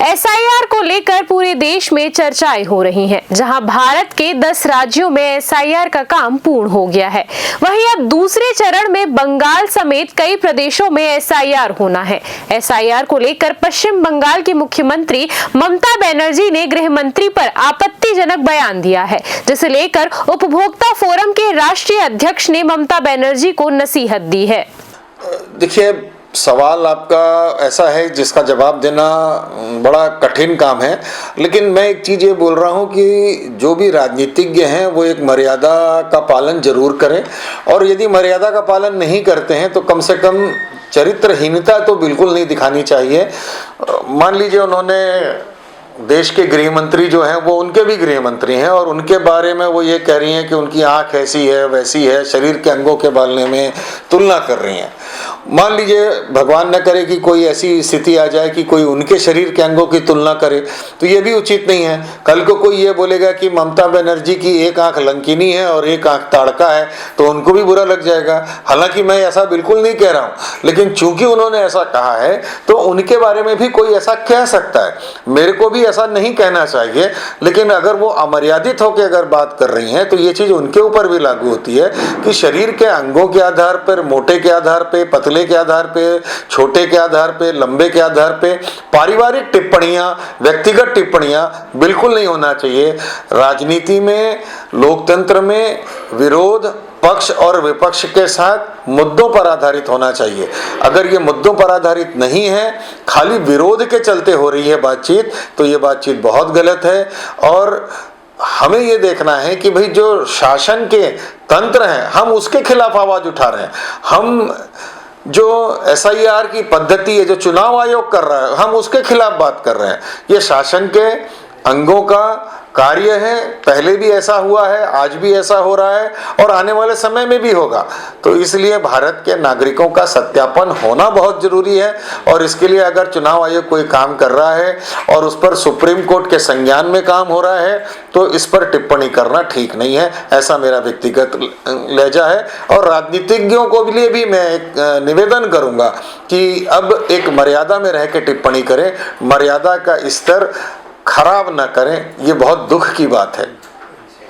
SIR को लेकर पूरे देश में चर्चाएं हो रही हैं, जहां भारत के 10 राज्यों में एसआईआर का काम पूर्ण हो गया है। वहीं अब दूसरे चरण में बंगाल समेत कई प्रदेशों में एसआईआर होना है। एसआईआर को लेकर पश्चिम बंगाल की मुख्यमंत्री ममता बनर्जी ने गृह मंत्री पर आपत्तिजनक बयान दिया है, जिसे लेकर उपभोक्ता फोरम के राष्ट्रीय अध्यक्ष ने ममता बनर्जी को नसीहत दी है। देखिए, सवाल आपका ऐसा है जिसका जवाब देना बड़ा कठिन काम है, लेकिन मैं एक चीज़ ये बोल रहा हूँ कि जो भी राजनीतिज्ञ हैं वो एक मर्यादा का पालन जरूर करें, और यदि मर्यादा का पालन नहीं करते हैं तो कम से कम चरित्रहीनता तो बिल्कुल नहीं दिखानी चाहिए। मान लीजिए उन्होंने देश के गृह मंत्री जो हैं वो उनके भी गृह मंत्री हैं और उनके बारे में वो ये कह रही हैं कि उनकी आंख ऐसी है वैसी है, शरीर के अंगों के बारे में तुलना कर रही हैं। मान लीजिए भगवान न करे कि कोई ऐसी स्थिति आ जाए कि कोई उनके शरीर के अंगों की तुलना करे, तो ये भी उचित नहीं है। कल को कोई ये बोलेगा कि ममता बनर्जी की एक आंख लंकिनी है और एक आंख ताड़का है, तो उनको भी बुरा लग जाएगा। हालांकि मैं ऐसा बिल्कुल नहीं कह रहा हूँ, लेकिन चूंकि उन्होंने ऐसा कहा है तो उनके बारे में भी कोई ऐसा कह सकता है। मेरे को भी ऐसा नहीं कहना चाहिए, लेकिन अगर वो अमर्यादित होकर अगर बात कर रही हैं तो ये चीज़ उनके ऊपर भी लागू होती है कि शरीर के अंगों के आधार पर, मोटे के आधार पे, पतले के आधार पे, छोटे के आधार पे, लंबे के आधार पे पारिवारिक टिप्पणियां, व्यक्तिगत टिप्पणियां बिल्कुल नहीं होना चाहिए। राजनीति में, लोकतंत्र में विरोध पक्ष और विपक्ष के साथ मुद्दों पर आधारित होना चाहिए। अगर ये मुद्दों पर आधारित नहीं है, खाली विरोध के चलते हो रही है बातचीत, तो ये बातचीत बहुत गलत है। और हमें ये देखना है कि भाई जो शासन के तंत्र हैं हम उसके खिलाफ आवाज उठा रहे हैं। हम जो एसआईआर की पद्धति है जो चुनाव आयोग कर रहा है हम उसके खिलाफ बात कर रहे हैं। ये शासन के अंगों का कार्य है, पहले भी ऐसा हुआ है, आज भी ऐसा हो रहा है और आने वाले समय में भी होगा। तो इसलिए भारत के नागरिकों का सत्यापन होना बहुत जरूरी है, और इसके लिए अगर चुनाव आयोग कोई काम कर रहा है और उस पर सुप्रीम कोर्ट के संज्ञान में काम हो रहा है तो इस पर टिप्पणी करना ठीक नहीं है, ऐसा मेरा व्यक्तिगत लहजा है। और राजनीतिज्ञों को लिए भी मैं एक निवेदन करूंगा कि अब एक मर्यादा में रह के टिप्पणी करें, मर्यादा का स्तर खराब न करें। ये बहुत दुख की बात है।